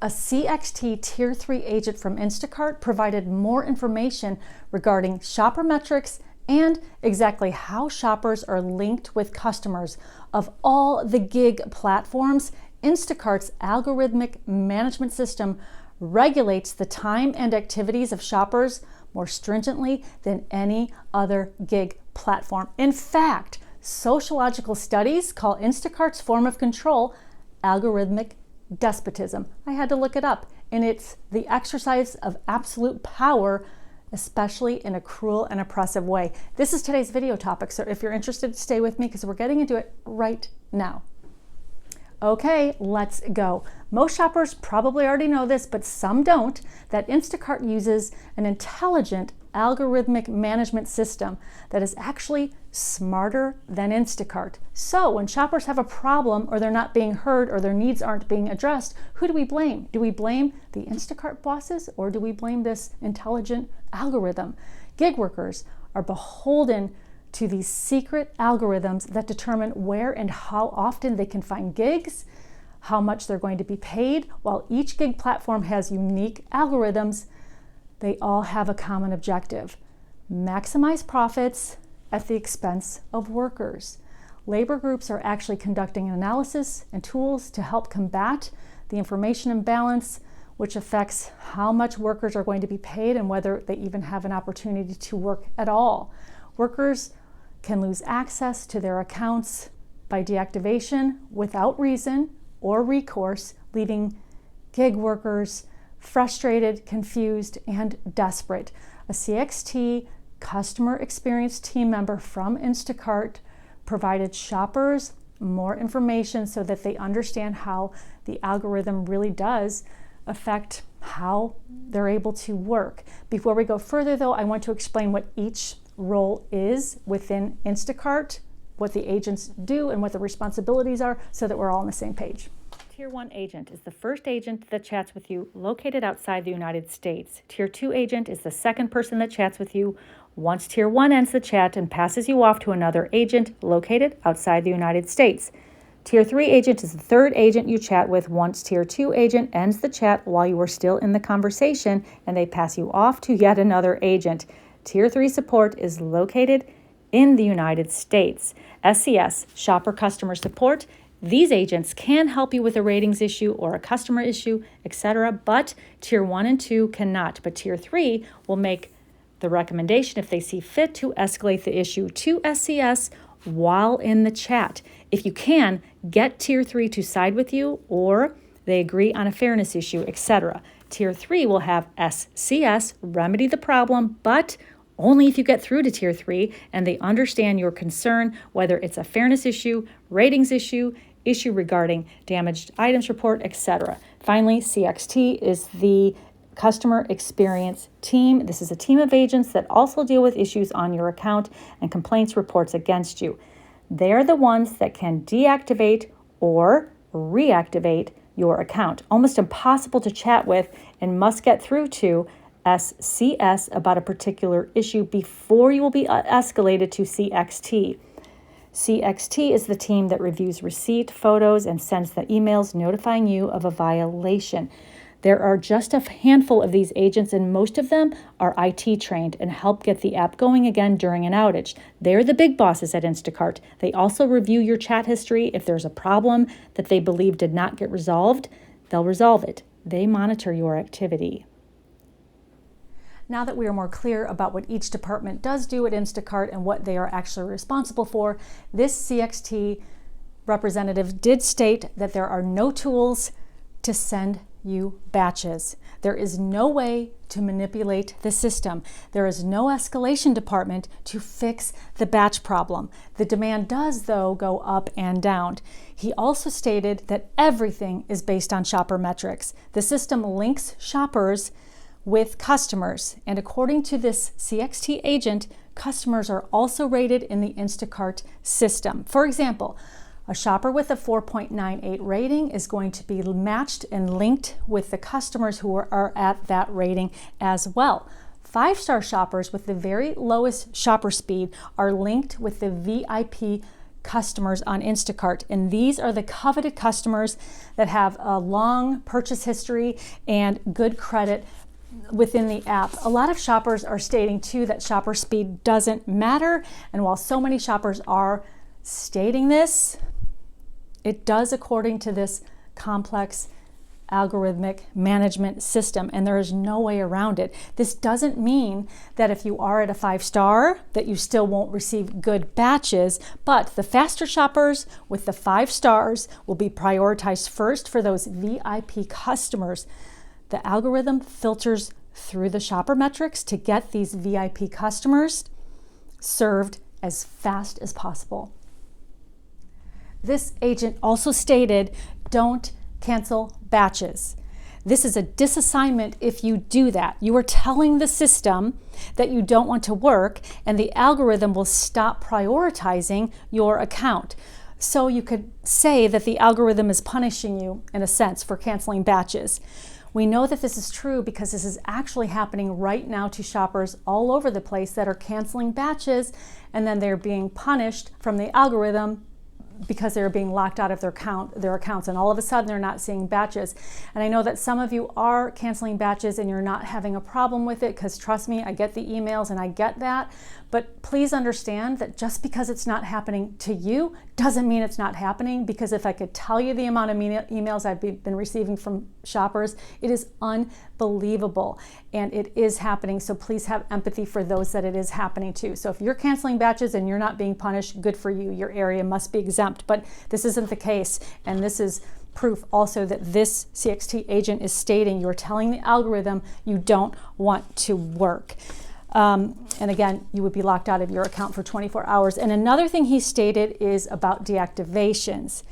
a CXT Tier 3 agent from Instacart provided more information regarding shopper metrics and exactly how shoppers are linked with customers. Of all the gig platforms, Instacart's algorithmic management system regulates the time and activities of shoppers more stringently than any other gig platform. In fact, sociological studies call Instacart's form of control algorithmic despotism. I had to look it up, and it's the exercise of absolute power, especially in a cruel and oppressive way. This is today's video topic, so if you're interested, stay with me because we're getting into it right now. Okay, let's go. Most shoppers probably already know this, but some don't, that Instacart uses an intelligent algorithmic management system that is actually smarter than Instacart. So when shoppers have a problem or they're not being heard or their needs aren't being addressed, who do we blame? Do we blame the Instacart bosses or do we blame this intelligent algorithm? Gig workers are beholden to these secret algorithms that determine where and how often they can find gigs, how much they're going to be paid. While each gig platform has unique algorithms, they all have a common objective: maximize profits at the expense of workers. Labor groups are actually conducting analysis and tools to help combat the information imbalance, which affects how much workers are going to be paid and whether they even have an opportunity to work at all. Workers can lose access to their accounts by deactivation without reason or recourse, leaving gig workers frustrated, confused, and desperate. A CXT customer experience team member from Instacart provided shoppers more information so that they understand how the algorithm really does affect how they're able to work. Before we go further though, I want to explain what each role is within Instacart, what the agents do and what the responsibilities are so that we're all on the same page. Tier 1 agent is the first agent that chats with you located outside the United States. Tier 2 agent is the second person that chats with you once Tier 1 ends the chat and passes you off to another agent located outside the United States. Tier 3 agent is the third agent you chat with once Tier 2 agent ends the chat while you are still in the conversation and they pass you off to yet another agent. Tier 3 support is located in the United States. SCS, Shopper Customer Support. These agents can help you with a ratings issue or a customer issue, etc., but Tier 1 and 2 cannot. But Tier 3 will make the recommendation if they see fit to escalate the issue to SCS while in the chat. If you can, get Tier 3 to side with you or they agree on a fairness issue, etc. Tier 3 will have SCS remedy the problem, but only if you get through to Tier 3 and they understand your concern, whether it's a fairness issue, ratings issue, issue regarding damaged items report, etc. Finally, CXT is the customer experience team. This is a team of agents that also deal with issues on your account and complaints reports against you. They're the ones that can deactivate or reactivate your account. Almost impossible to chat with and must get through to SCS about a particular issue before you will be escalated to CXT. CXT is the team that reviews receipt photos and sends the emails notifying you of a violation. There are just a handful of these agents and most of them are IT trained and help get the app going again during an outage. They're the big bosses at Instacart. They also review your chat history. If there's a problem that they believe did not get resolved, they'll resolve it. They monitor your activity. Now that we are more clear about what each department does do at Instacart and what they are actually responsible for, this CXT representative did state that there are no tools to send you batches. There is no way to manipulate the system. There is no escalation department to fix the batch problem. The demand does, though, go up and down. He also stated that everything is based on shopper metrics. The system links shoppers with customers, and according to this CXT agent, customers are also rated in the Instacart system. For example, a shopper with a 4.98 rating is going to be matched and linked with the customers who are at that rating as well. 5-star shoppers with the very lowest shopper speed are linked with the VIP customers on Instacart, and these are the coveted customers that have a long purchase history and good credit within the app. A lot of shoppers are stating too that shopper speed doesn't matter, and while so many shoppers are stating this, it does according to this complex algorithmic management system, and there is no way around it. This doesn't mean that if you are at a 5-star that you still won't receive good batches, but the faster shoppers with the 5 stars will be prioritized first for those VIP customers. The algorithm filters through the shopper metrics to get these VIP customers served as fast as possible. This agent also stated, don't cancel batches. This is a disassignment if you do that. You are telling the system that you don't want to work, and the algorithm will stop prioritizing your account. So you could say that the algorithm is punishing you, in a sense, for canceling batches. We know that this is true because this is actually happening right now to shoppers all over the place that are canceling batches, and then they're being punished from the algorithm because they're being locked out of their accounts, and all of a sudden they're not seeing batches. And I know that some of you are canceling batches and you're not having a problem with it, because trust me, I get the emails and I get that. But please understand that just because it's not happening to you doesn't mean it's not happening, because if I could tell you the amount of emails I've been receiving from shoppers, it is unbelievable, and it is happening. So please have empathy for those that it is happening to. So if you're canceling batches and you're not being punished, good for you. Your area must be exempt, but this isn't the case, and this is proof also that this CXT agent is stating you're telling the algorithm you don't want to work. And again, you would be locked out of your account for 24 hours. And another thing he stated is about deactivations.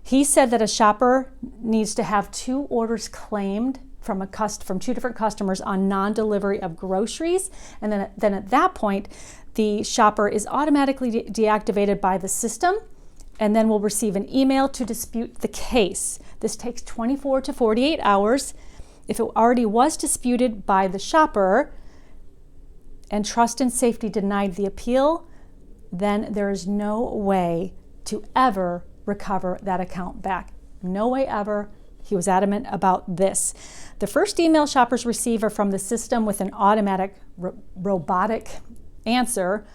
He said that a shopper needs to have 2 orders claimed from 2 different customers on non-delivery of groceries. And then at that point, the shopper is automatically deactivated by the system, and then will receive an email to dispute the case. This takes 24 to 48 hours. If it already was disputed by the shopper, and Trust and Safety denied the appeal, then there is no way to ever recover that account back. No way ever. He was adamant about this. The first email shoppers receive are from the system with an automatic robotic answer.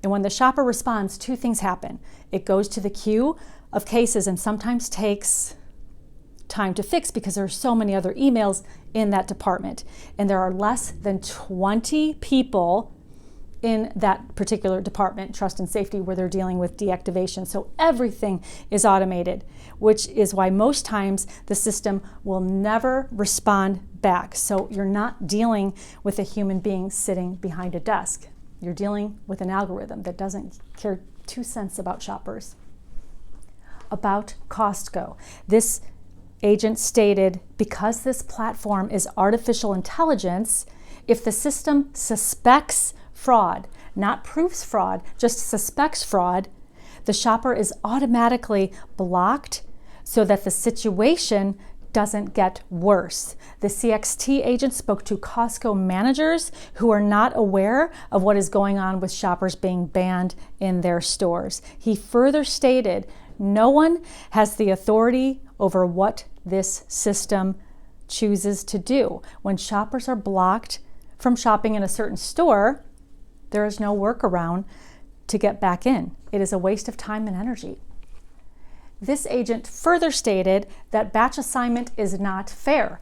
And when the shopper responds, 2 things happen. It goes to the queue of cases and sometimes takes time to fix because there are so many other emails in that department. And there are less than 20 people in that particular department, Trust and Safety, where they're dealing with deactivation. So everything is automated, which is why most times the system will never respond back. So you're not dealing with a human being sitting behind a desk. You're dealing with an algorithm that doesn't care 2 cents about shoppers. About Costco. This agent stated, because this platform is artificial intelligence, if the system suspects fraud, not proves fraud, just suspects fraud, the shopper is automatically blocked so that the situation doesn't get worse. The CXT agent spoke to Costco managers who are not aware of what is going on with shoppers being banned in their stores. He further stated, no one has the authority over what this system chooses to do. When shoppers are blocked from shopping in a certain store, there is no workaround to get back in. It is a waste of time and energy. This agent further stated that batch assignment is not fair.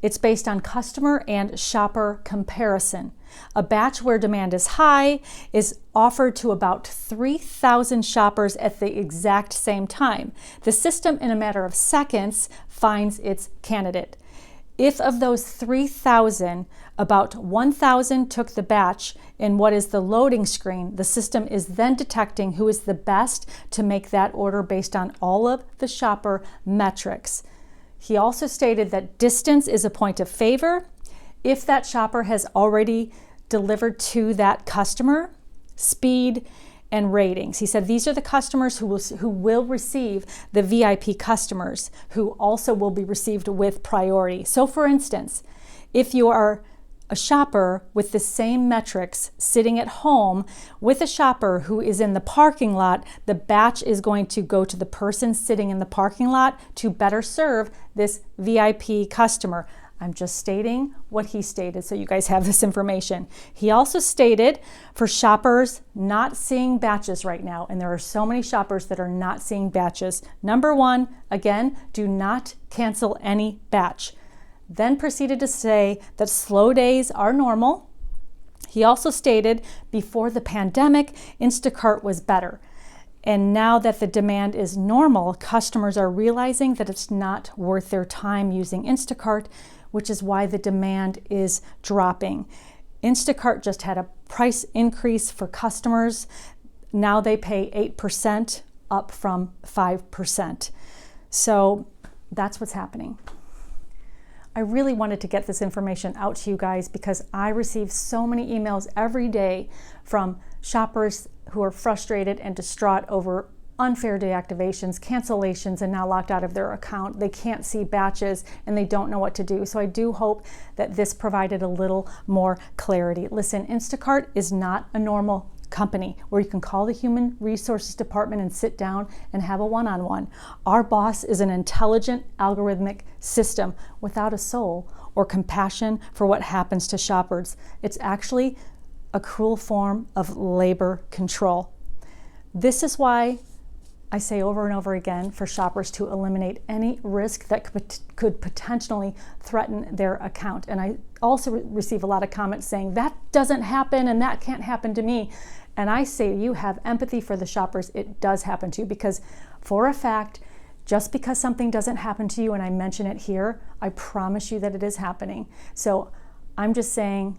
It's based on customer and shopper comparison. A batch where demand is high is offered to about 3,000 shoppers at the exact same time. The system, in a matter of seconds, finds its candidate. If of those 3,000, about 1,000 took the batch in what is the loading screen, the system is then detecting who is the best to make that order based on all of the shopper metrics. He also stated that distance is a point of favor. If that shopper has already delivered to that customer, speed and ratings. He said these are the customers who will receive the VIP customers, who also will be received with priority. So for instance, if you are a shopper with the same metrics sitting at home with a shopper who is in the parking lot, the batch is going to go to the person sitting in the parking lot to better serve this VIP customer. I'm just stating what he stated so you guys have this information. He also stated for shoppers not seeing batches right now, and there are so many shoppers that are not seeing batches. Number one, again, do not cancel any batch. Then proceeded to say that slow days are normal. He also stated before the pandemic, Instacart was better. And now that the demand is normal, customers are realizing that it's not worth their time using Instacart, which is why the demand is dropping. Instacart just had a price increase for customers. Now they pay 8% up from 5%. So that's what's happening. I really wanted to get this information out to you guys because I receive so many emails every day from shoppers who are frustrated and distraught over unfair deactivations, cancellations, and now locked out of their account. They can't see batches and they don't know what to do. So I do hope that this provided a little more clarity. Listen, Instacart is not a normal company where you can call the human resources department and sit down and have a one-on-one. Our boss is an intelligent, algorithmic system without a soul or compassion for what happens to shoppers. It's actually a cruel form of labor control. This is why I say over and over again for shoppers to eliminate any risk that could potentially threaten their account. And I also receive a lot of comments saying that doesn't happen and that can't happen to me. And I say you have empathy for the shoppers. It does happen to you because for a fact, just because something doesn't happen to you and I mention it here, I promise you that it is happening. So I'm just saying,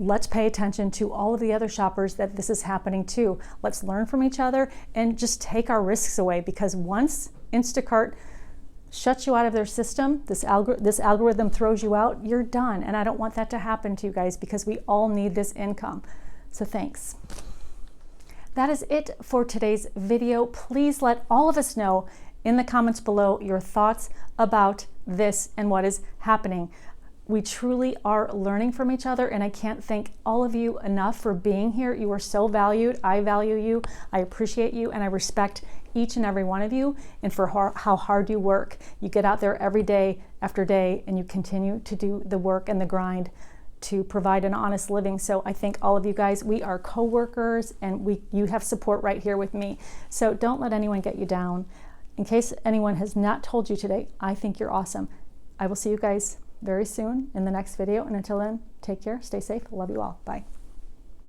let's pay attention to all of the other shoppers that this is happening to. Let's learn from each other and just take our risks away because once Instacart shuts you out of their system, this algorithm throws you out, you're done. And I don't want that to happen to you guys because we all need this income. So thanks. That is it for today's video. Please let all of us know in the comments below your thoughts about this and what is happening. We truly are learning from each other, and I can't thank all of you enough for being here. You are so valued. I value you. I appreciate you, and I respect each and every one of you and for how hard you work. You get out there every day after day, and you continue to do the work and the grind to provide an honest living. So I thank all of you guys. We are co-workers, and you have support right here with me. So don't let anyone get you down. In case anyone has not told you today, I think you're awesome. I will see you guys very soon in the next video. And until then, take care, stay safe. Love you all. Bye.